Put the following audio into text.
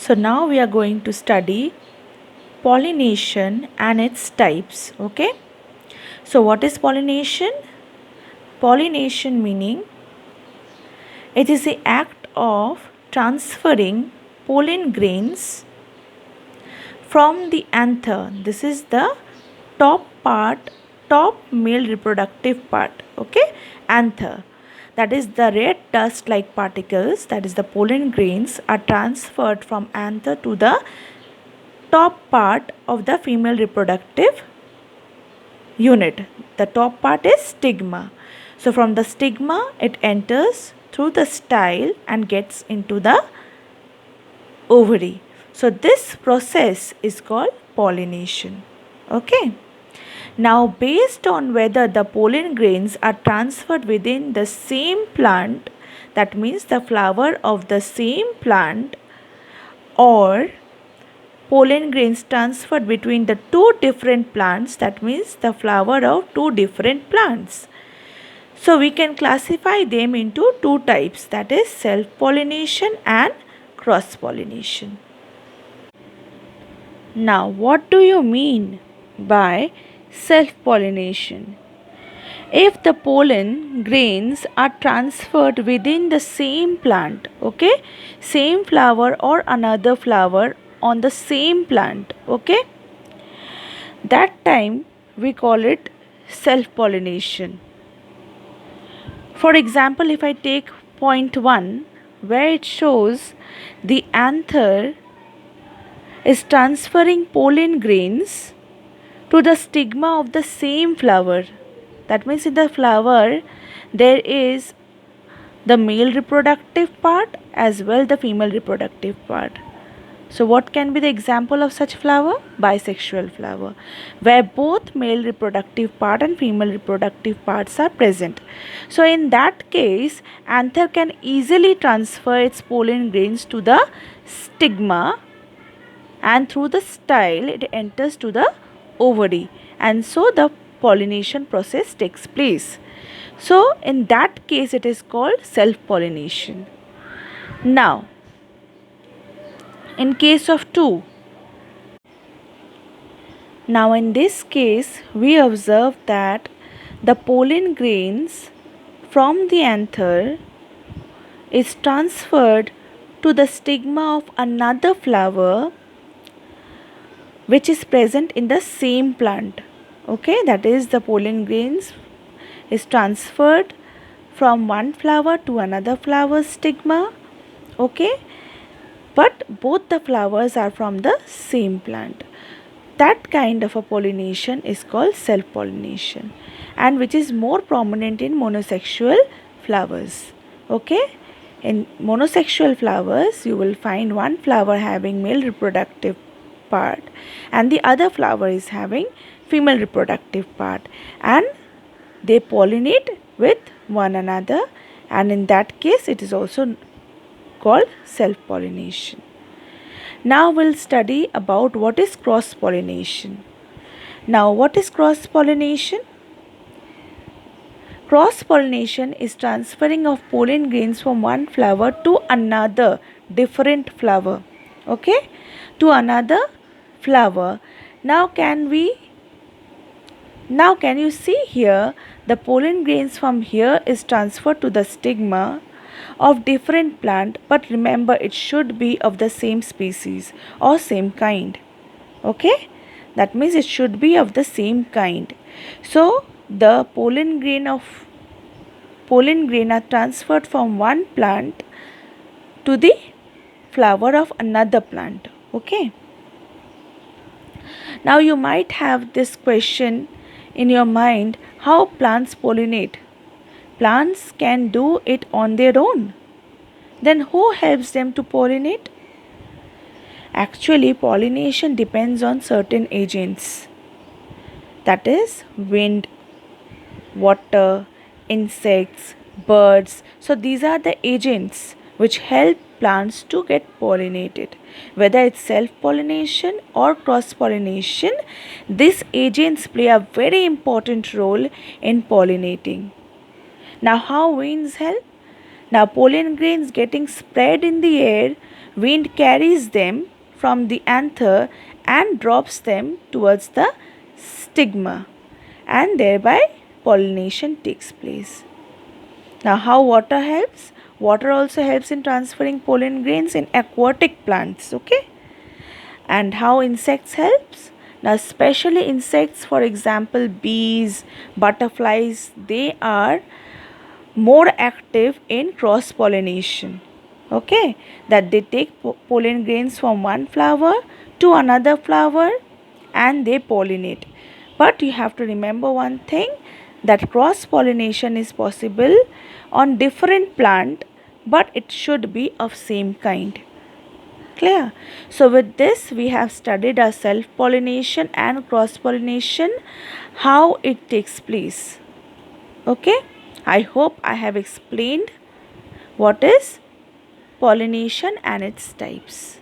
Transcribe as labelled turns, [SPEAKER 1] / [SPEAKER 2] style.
[SPEAKER 1] So now we are going to study pollination and its types. Okay. So what is pollination? Pollination meaning it is the act of transferring pollen grains from the anther. This is the top part, top male reproductive part. Okay. Anther. That is the red dust like particles, that is the pollen grains, are transferred from anther to the top part of the female reproductive unit. The top part is stigma. So from the stigma it enters through the style and gets into the ovary. So this process is called pollination. Okay. Now based on whether the pollen grains are transferred within the same plant, that means the flower of the same plant, or pollen grains transferred between the two different plants, that means the flower of two different plants. So we can classify them into two types, that is self-pollination and cross-pollination. Now what do you mean by self-pollination? If the pollen grains are transferred within the same plant, okay, same flower or another flower on the same plant, okay, that time we call it self-pollination. For example, if I take point 1 where it shows the anther is transferring pollen grains to the stigma of the same flower. That means in the flower there is the male reproductive part as well the female reproductive part. So what can be the example of such flower? Bisexual flower, where both male reproductive part and female reproductive parts are present. So in that case, anther can easily transfer its pollen grains to the stigma, and through the style it enters to the ovary, and so the pollination process takes place. So in that case it is called self-pollination. Now in case of 2, now in this case we observe that the pollen grains from the anther is transferred to the stigma of another flower which is present in the same plant. Okay, that is the pollen grains is transferred from one flower to another flower stigma. Okay, but both the flowers are from the same plant. That kind of a pollination is called self-pollination, and which is more prominent in monosexual flowers. Okay, in monosexual flowers you will find one flower having male reproductive part and the other flower is having female reproductive part, and they pollinate with one another, and in that case it is also called self-pollination. Now we'll study about what is cross-pollination. Now what is cross-pollination? Cross-pollination is transferring of pollen grains from one flower to another different flower. Okay, to another flower. Now can you see here the pollen grains from here is transferred to the stigma of different plant, but remember it should be of the same species or same kind. Okay, that means it should be of the same kind. So the pollen grain are transferred from one plant to the flower of another plant. Okay, now you might have this question in your mind, how plants pollinate? Plants can do it on their own. Then who helps them to pollinate? Actually, pollination depends on certain agents, that is wind, water, insects, birds. So these are the agents which help plants to get pollinated. Whether it's self-pollination or cross-pollination, these agents play a very important role in pollinating. Now how winds help? Now pollen grains getting spread in the air, wind carries them from the anther and drops them towards the stigma, and thereby pollination takes place. Now how water helps? Water also helps in transferring pollen grains in aquatic plants, okay? And how insects helps? Now especially insects, for example bees, butterflies, they are more active in cross pollination, okay, that they take pollen grains from one flower to another flower and they pollinate. But you have to remember one thing, that cross pollination is possible on different plant, but it should be of same kind. Clear? So with this we have studied our self pollination and cross pollination, how it takes place. Okay, I hope I have explained what is pollination and its types.